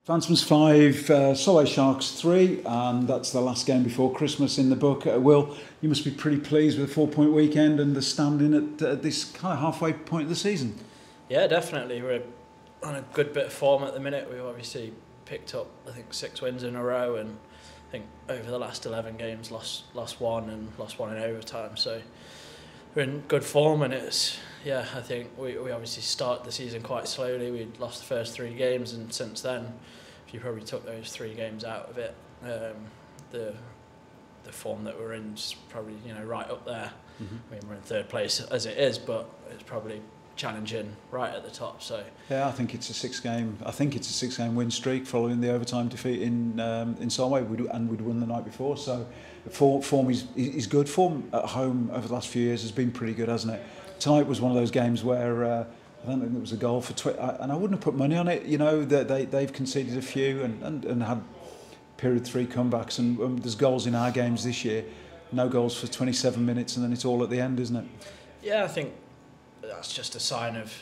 Phantoms 5, Solway Sharks 3, and that's the last game before Christmas in the book. Will, you must be pretty pleased with the 4-point weekend and the standing at this kind of halfway point of the season. Yeah, definitely. We're on a good bit of form at the minute. We've obviously picked up, I think, 6 wins in a row, and I think over the last 11 games, lost one and lost one in overtime. So we're in good form, and I think we obviously start the season quite slowly. We lost the first 3 games, and since then, if you probably took those 3 games out of it, the form that we're in is probably right up there. Mm-hmm. I mean, we're in 3rd place as it is, but it's probably challenging right at the top. So yeah, I think it's a 6-game win streak following the overtime defeat in Solway. We'd won the night before, so form is good. Form at home over the last few years has been pretty good, hasn't it? Tonight was one of those games where I don't think there was a goal for and I wouldn't have put money on it. That they've conceded a few and had period 3 comebacks, and there's goals in our games this year. No goals for 27 minutes, and then it's all at the end, isn't it? Yeah, I think that's just a sign of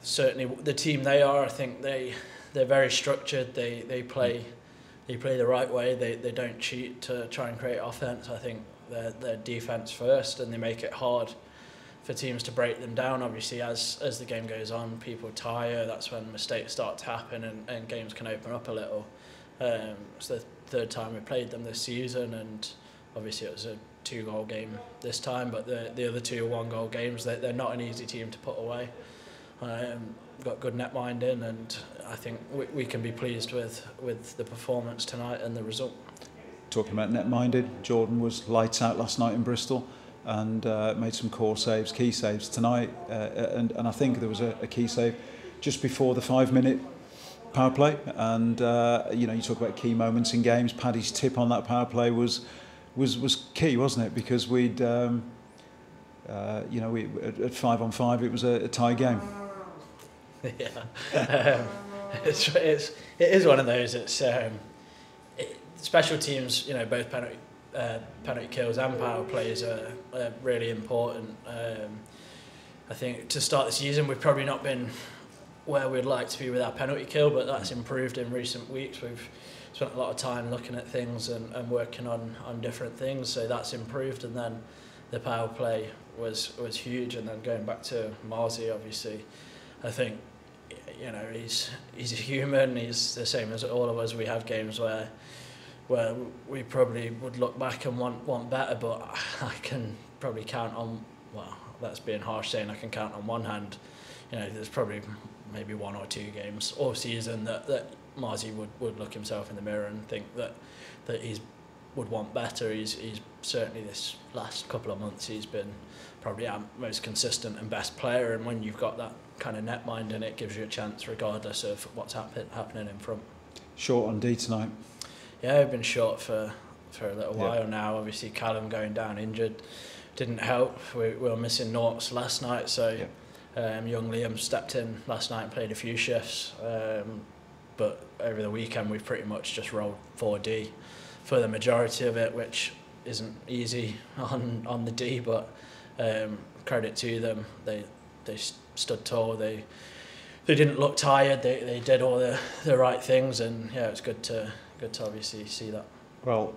certainly the team they are. I think they're very structured. They play the right way. They don't cheat to try and create offense. I think they're defense first, and they make it hard for teams to break them down. Obviously, as the game goes on, people tire. That's when mistakes start to happen, and games can open up a little. It's the 3rd time we played them this season, and obviously it was a 2-goal game this time, but the other 2 1-goal games, they're not an easy team to put away. Got good net minding, and I think we can be pleased with the performance tonight and the result. Talking about net minded, Jordan was lights out last night in Bristol and made some key saves tonight, and I think there was a key save just before the 5-minute power play, and you talk about key moments in games. Paddy's tip on that power play was key, wasn't it? Because we'd at 5-on-5 it was a tie game. Yeah, it is one of those. It's special teams. Both penalty kills and power plays are really important. I think to start the season, we've probably not been where we'd like to be with our penalty kill, but that's improved in recent weeks. We've spent a lot of time looking at things and working on different things, so that's improved. And then the power play was huge, and then going back to Marzi, obviously, I think he's a human. He's the same as all of us. We have games where we probably would look back and want better, but I can probably count on, well, that's being harsh saying I can count on one hand. There's probably maybe 1 or 2 games all season that Marzi would look himself in the mirror and think that he would want better. He's certainly this last couple of months he's been probably our most consistent and best player, and when you've got that kind of net mind, and it gives you a chance regardless of what's happening in front. Short on D tonight. Yeah, we've been short for a little while now. Obviously Callum going down injured didn't help. We were missing Norts last night, so young Liam stepped in last night and played a few shifts, but over the weekend we've pretty much just rolled 4D for the majority of it, which isn't easy on the D, but credit to them, they stood tall. They didn't look tired. They did all the right things, and yeah, it's good to obviously see that. Well,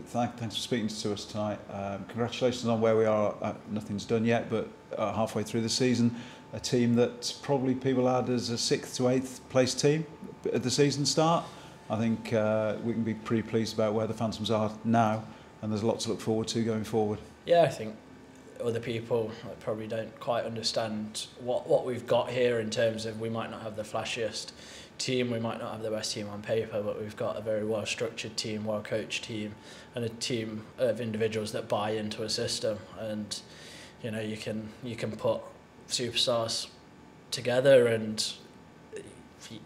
thanks for speaking to us tonight. Congratulations on where we are. Nothing's done yet, but halfway through the season, a team that probably people had as a 6th to 8th place team at the season start. I think we can be pretty pleased about where the Phantoms are now, and there's a lot to look forward to going forward. Yeah, I think other people probably don't quite understand what we've got here in terms of, we might not have the flashiest team, we might not have the best team on paper, but we've got a very well structured team, well coached team, and a team of individuals that buy into a system. And you can put superstars together, and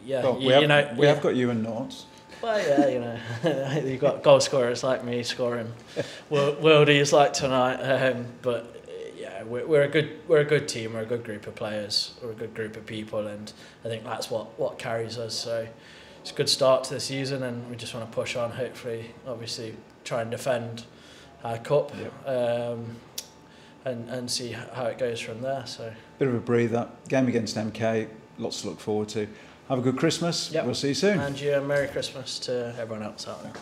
well, we have got you and Norts. Well, yeah, you've got goal scorers like me scoring, worldies like tonight, but yeah, we're a good team. We're a good group of players. We're a good group of people, and I think that's what carries us. So it's a good start to the season, and we just want to push on. Hopefully, obviously, try and defend our cup, and see how it goes from there. So bit of a breather. Game against MK, lots to look forward to. Have a good Christmas. Yep. We'll see you soon. And you, Merry Christmas to everyone else out there.